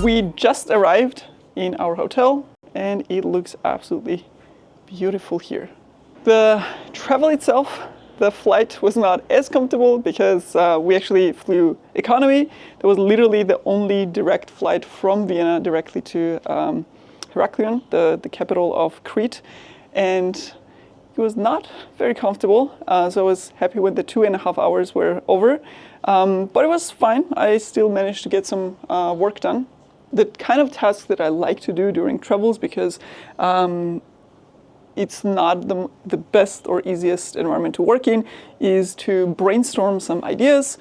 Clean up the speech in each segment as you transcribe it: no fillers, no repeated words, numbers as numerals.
We just arrived in our hotel and it looks absolutely beautiful here. The travel itself, the flight was not as comfortable because we actually flew economy. That was literally the only direct flight from Vienna directly to Heraklion, the capital of Crete. And it was not very comfortable, so I was happy when the 2.5 hours were over. But it was fine. I still managed to get some work done. The kind of tasks that I like to do during travels, because it's not the best or easiest environment to work in, is to brainstorm some ideas,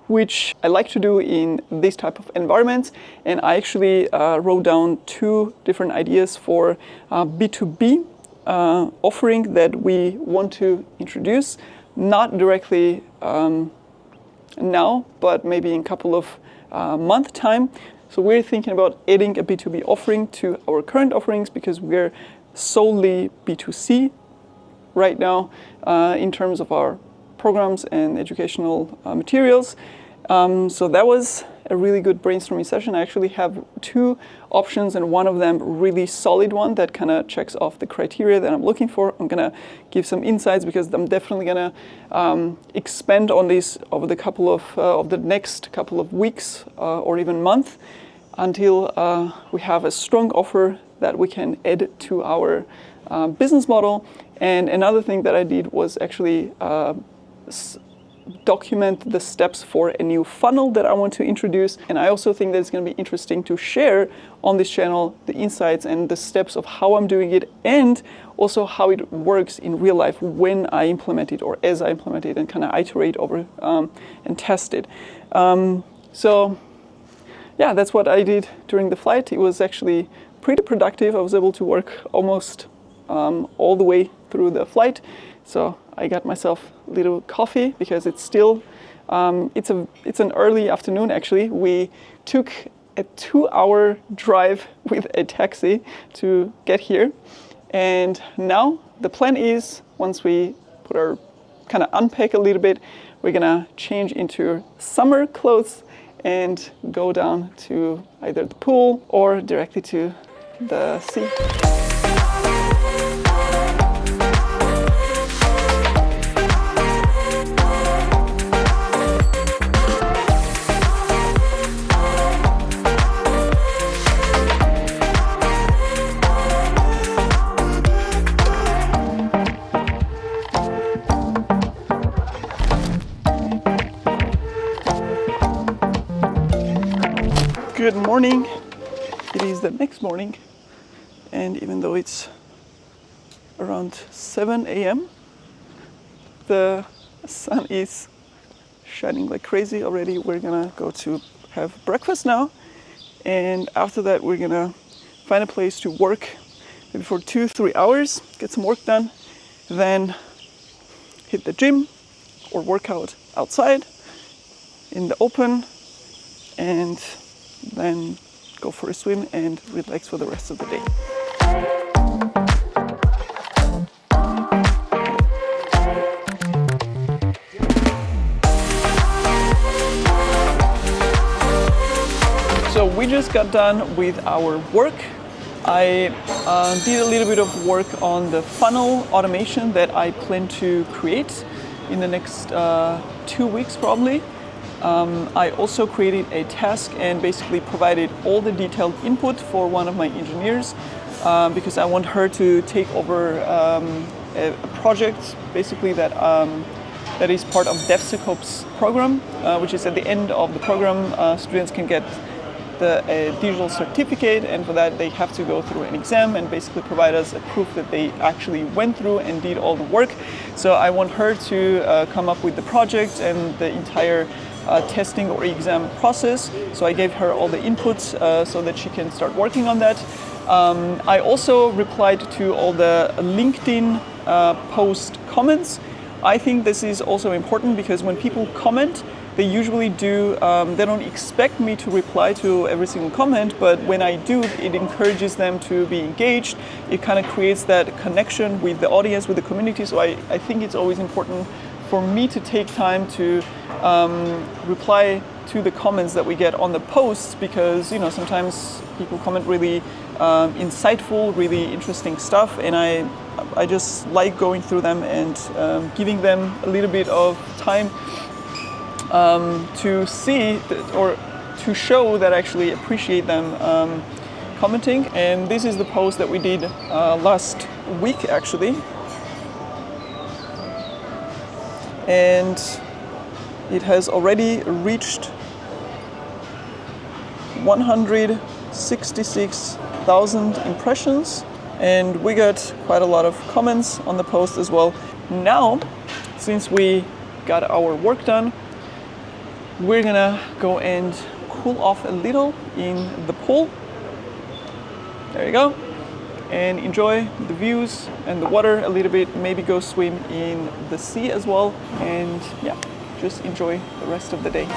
which I like to do in this type of environments. And I actually wrote down 2 different ideas for B2B offering that we want to introduce, not directly now, but maybe in a couple of month time. So we're thinking about adding a B2B offering to our current offerings, because we're solely B2C right now in terms of our programs and educational materials. So that was a really good brainstorming session. I actually have 2 options, and one of them really solid one that kind of checks off the criteria that I'm looking for. I'm gonna give some insights because I'm definitely gonna expand on this over the couple of the next couple of weeks or even month, until we have a strong offer that we can add to our business model. And another thing that I did was actually document the steps for a new funnel that I want to introduce. And I also think that it's going to be interesting to share on this channel the insights and the steps of how I'm doing it, and also how it works in real life when I implement it or as I implement it, and kind of iterate over and test it. So yeah, that's what I did during the flight. It was actually pretty productive. I was able to work almost all the way through the flight. So I got myself a little coffee because it's still, it's an early afternoon actually. We took a 2-hour drive with a taxi to get here. And now the plan is, once we put our, kind of unpack a little bit, we're gonna change into summer clothes and go down to either the pool or directly to the sea. Good morning. It is the next morning, and even though it's around 7 a.m., the sun is shining like crazy already. We're gonna go to have breakfast now, and after that we're gonna find a place to work maybe for 2-3 hours, get some work done, then hit the gym or workout outside in the open, and then go for a swim and relax for the rest of the day. So we just got done with our work. I did a little bit of work on the funnel automation that I plan to create in the next 2 weeks probably. I also created a task and basically provided all the detailed input for one of my engineers because I want her to take over a project basically that is part of DevSecOps program, which is at the end of the program, students can get a digital certificate, and for that they have to go through an exam and basically provide us a proof that they actually went through and did all the work. So I want her to come up with the project and the entire testing or exam process. So I gave her all the inputs so that she can start working on that. I also replied to all the LinkedIn post comments. I think this is also important because when people comment, they usually do, they don't expect me to reply to every single comment, but when I do, it encourages them to be engaged. It kind of creates that connection with the audience, with the community. So I think it's always important for me to take time to reply to the comments that we get on the posts, because sometimes people comment really insightful, really interesting stuff, and I just like going through them and giving them a little bit of time to see or to show that I actually appreciate them commenting. And this is the post that we did last week actually, and it has already reached 166,000 impressions, and we got quite a lot of comments on the post as well. Now, since we got our work done, we're gonna go and cool off a little in the pool. There you go. And enjoy the views and the water a little bit, maybe go swim in the sea as well, and yeah, just enjoy the rest of the day.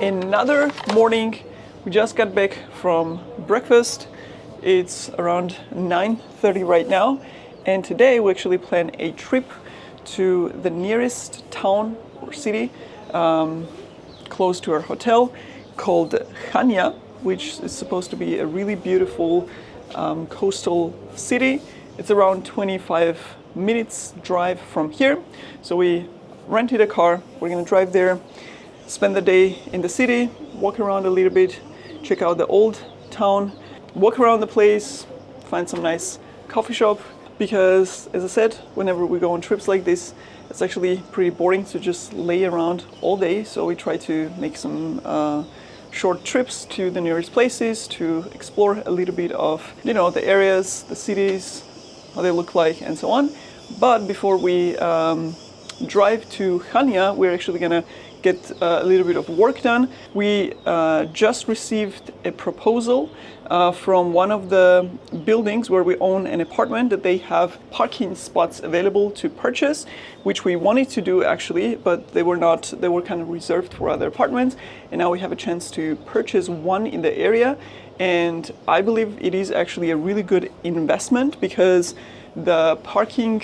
Another morning, we just got back from breakfast. It's around 9:30 right now, and today we actually plan a trip to the nearest town or city close to our hotel called Chania, which is supposed to be a really beautiful coastal city. It's around 25 minutes drive from here. So we rented a car, we're gonna drive there, spend the day in the city, walk around a little bit, check out the old town, walk around the place, find some nice coffee shop, because as I said, whenever we go on trips like this, it's actually pretty boring to just lay around all day. So we try to make some short trips to the nearest places to explore a little bit of, the areas, the cities, how they look like and so on. But before we drive to Chania, we're actually gonna get a little bit of work done. We just received a proposal from one of the buildings where we own an apartment, that they have parking spots available to purchase, which we wanted to do actually, but they were kind of reserved for other apartments. And now we have a chance to purchase one in the area. And I believe it is actually a really good investment, because the parking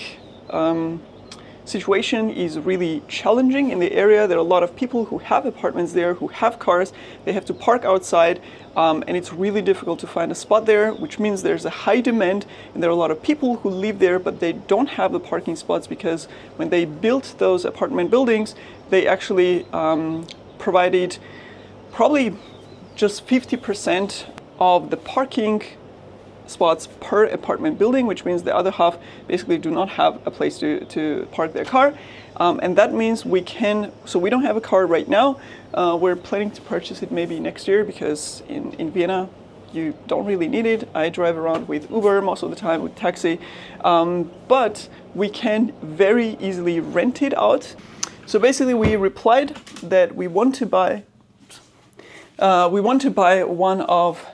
situation is really challenging in the area. There are a lot of people who have apartments there, who have cars. They have to park outside, and it's really difficult to find a spot there, which means there's a high demand, and there are a lot of people who live there, but they don't have the parking spots, because when they built those apartment buildings, they actually provided probably just 50% of the parking spots per apartment building, which means the other half basically do not have a place to park their car. And that means we don't have a car right now. We're planning to purchase it maybe next year, because in Vienna, you don't really need it. I drive around with Uber most of the time, with taxi. But we can very easily rent it out. So basically we replied that we want to buy one of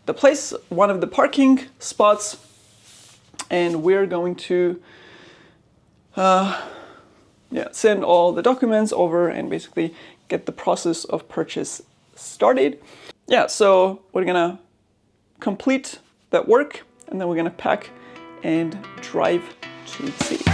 the parking spots, and we're going to send all the documents over and basically get the process of purchase started. So we're gonna complete that work, and then we're gonna pack and drive to the city.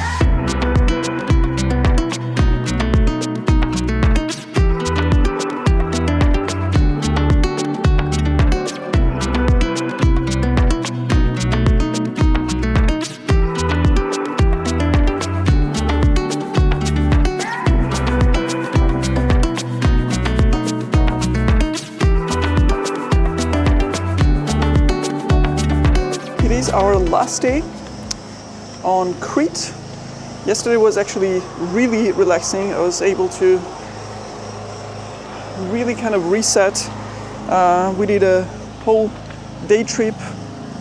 last day on Crete. Yesterday was actually really relaxing. I was able to really kind of reset. We did a whole day trip,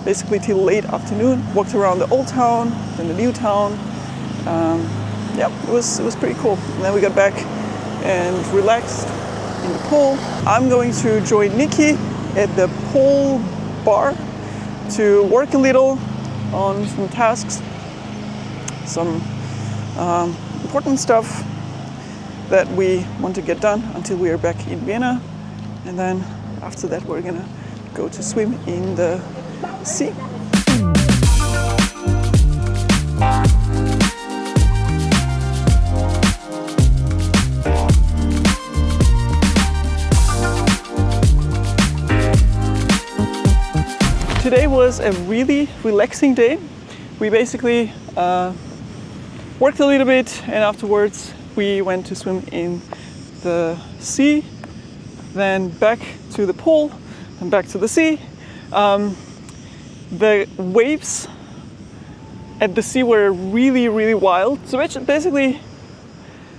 basically till late afternoon. Walked around the old town, then the new town. Yeah, it was pretty cool. And then we got back and relaxed in the pool. I'm going to join Nikki at the pool bar to work a little on some tasks, some important stuff that we want to get done until we are back in Vienna. And then after that, we're gonna go to swim in the sea. Today was a really relaxing day. We basically worked a little bit, and afterwards we went to swim in the sea, then back to the pool, and back to the sea. The waves at the sea were really, really wild. So I basically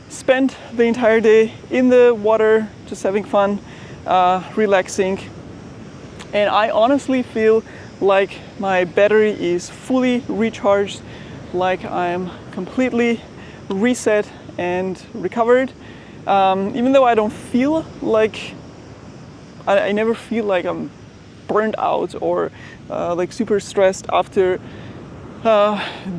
spent the entire day in the water, just having fun, relaxing. And I honestly feel like my battery is fully recharged, like I'm completely reset and recovered. Even though I don't feel like, I never feel like I'm burned out or like super stressed after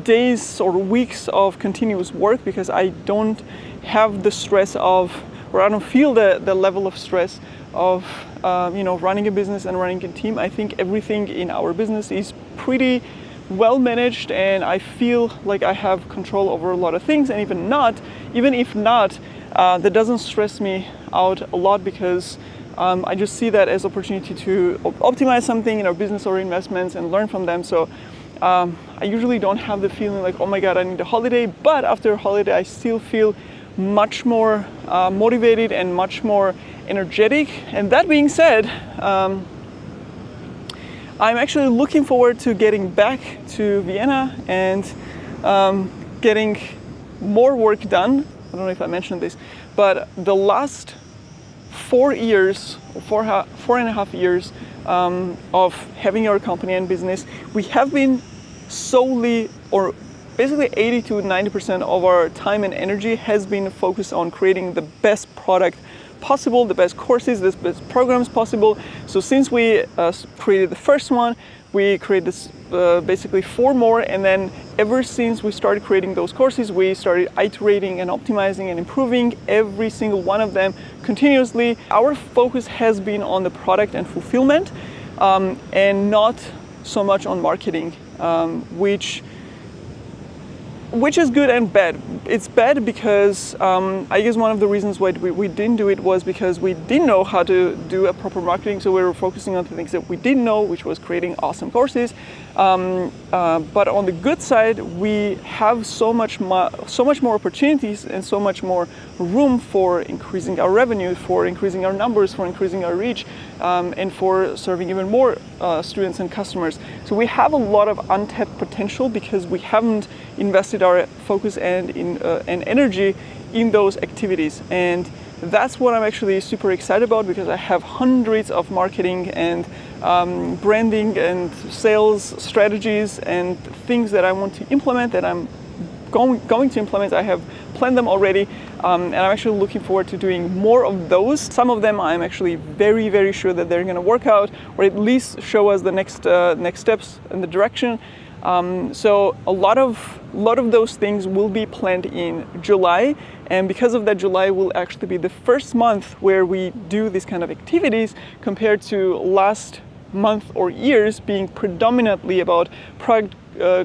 days or weeks of continuous work, because I don't have the stress of, or I don't feel the level of stress of running a business and running a team. I think everything in our business is pretty well managed, and I feel like I have control over a lot of things. And even if not, that doesn't stress me out a lot, because I just see that as opportunity to optimize something in our business or investments and learn from them. So I usually don't have the feeling like, oh my God, I need a holiday. But after a holiday, I still feel much more motivated and much more energetic. And that being said, I'm actually looking forward to getting back to Vienna and getting more work done. I don't know if I mentioned this, but the last 4 years, four and a half years of having our company and business, we have been solely, or basically 80 to 90% of our time and energy has been focused on creating the best product possible, the best courses, the best programs possible. So since we created the first one, we created basically 4 more, and then ever since we started creating those courses, we started iterating and optimizing and improving every single one of them continuously. Our focus has been on the product and fulfillment, and not so much on marketing, which is good and bad. It's bad because I guess one of the reasons why we didn't do it was because we didn't know how to do a proper marketing. So we were focusing on the things that we didn't know, which was creating awesome courses. But on the good side, we have so much more opportunities and so much more room for increasing our revenue, for increasing our numbers, for increasing our reach, and for serving even more students and customers. So we have a lot of untapped potential because we haven't invested our focus and energy in those activities. And that's what I'm actually super excited about, because I have hundreds of marketing and branding and sales strategies and things that I want to implement, that I'm going to implement. I have planned them already, and I'm actually looking forward to doing more of those. Some of them I'm actually very, very sure that they're going to work out, or at least show us the next steps in the direction. So a lot of those things will be planned in July, and because of that, July will actually be the first month where we do these kind of activities, compared to last month or years being predominantly about product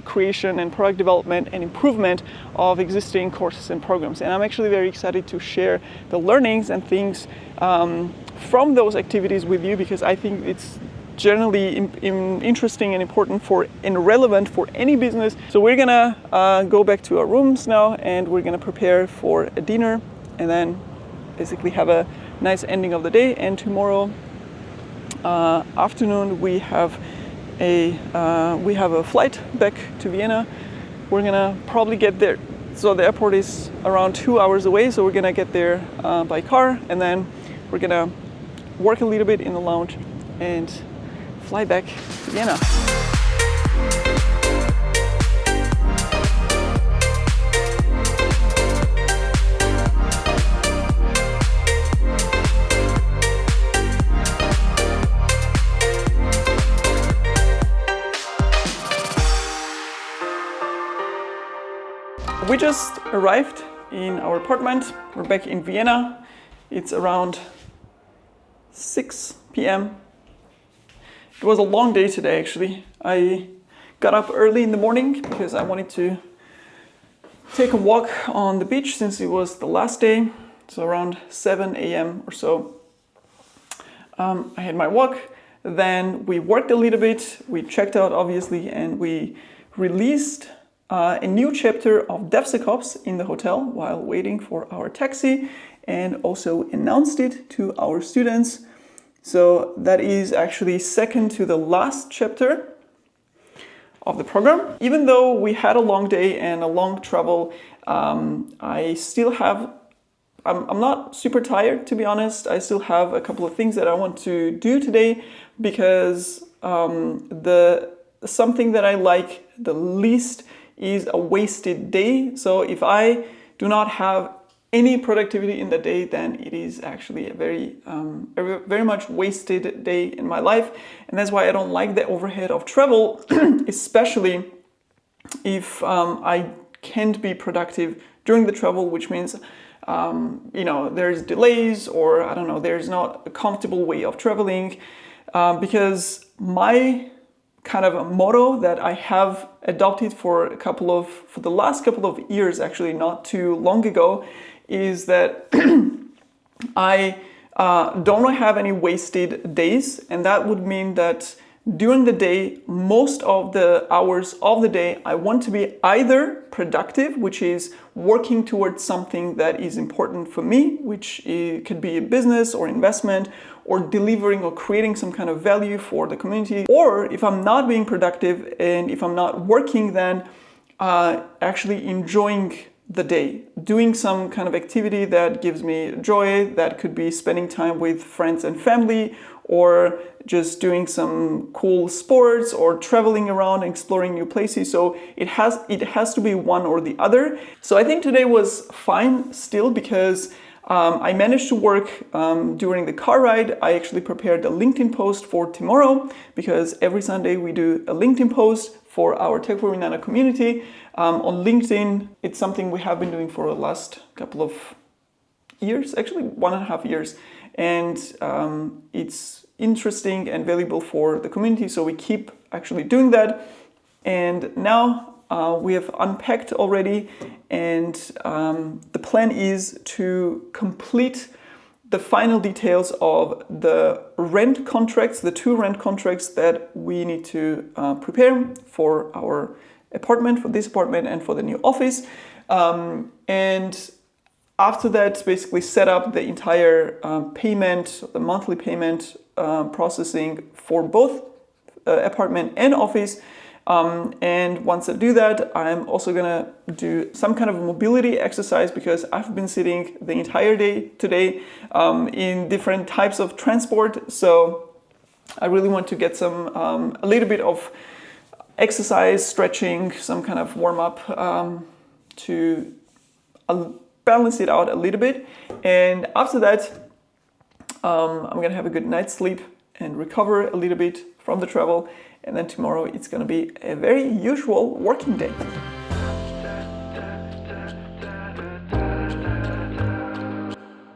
creation and product development and improvement of existing courses and programs. And I'm actually very excited to share the learnings and things from those activities with you, because I think it's generally interesting and important and relevant for any business. So we're gonna go back to our rooms now, and we're gonna prepare for a dinner, and then basically have a nice ending of the day. And tomorrow afternoon we have we have a flight back to Vienna. We're gonna probably get there. So the airport is around 2 hours away, so we're gonna get there by car, and then we're gonna work a little bit in the lounge and fly back to Vienna. We just arrived in our apartment. We're back in Vienna. It's around 6 p.m. It was a long day today, actually. I got up early in the morning because I wanted to take a walk on the beach since it was the last day. So around 7 a.m. or so. I had my walk. Then we worked a little bit. We checked out, obviously, and we released a new chapter of DevSecOps in the hotel while waiting for our taxi, and also announced it to our students. So that is actually second to the last chapter of the program. Even though we had a long day and a long travel, I still have, I'm not super tired, to be honest. I still have a couple of things that I want to do today, because something that I like the least is a wasted day. So if I do not have any productivity in the day, then it is actually a very much wasted day in my life. And that's why I don't like the overhead of travel, especially if I can't be productive during the travel, which means there's delays, or I don't know, there's not a comfortable way of traveling, because my kind of a motto that I have adopted for the last couple of years, actually not too long ago, is that I don't have any wasted days. And that would mean that during the day, most of the hours of the day, I want to be either productive, which is working towards something that is important for me, which could be a business or investment, or delivering or creating some kind of value for the community. Or if I'm not being productive and if I'm not working, then actually enjoying the day, doing some kind of activity that gives me joy. That could be spending time with friends and family, or just doing some cool sports, or traveling around and exploring new places. So it has to be one or the other. So I think today was fine still, because I managed to work during the car ride. I actually prepared a LinkedIn post for tomorrow, because every Sunday we do a LinkedIn post for our TechWorld Nana community. On LinkedIn, it's something we have been doing for the last couple of years, actually 1.5 years. And it's interesting and valuable for the community, so we keep actually doing that. And now we have unpacked already, and the plan is to complete the final details of the rent contracts, the 2 rent contracts that we need to prepare for our apartment, for this apartment and for the new office. And after that, basically set up the entire payment, the monthly payment processing for both apartment and office. And once I do that, I'm also gonna do some kind of mobility exercise, because I've been sitting the entire day today in different types of transport. So I really want to get some a little bit of exercise, stretching, some kind of warm up to balance it out a little bit. And after that, I'm gonna have a good night's sleep and recover a little bit from the travel. And then tomorrow it's gonna be a very usual working day.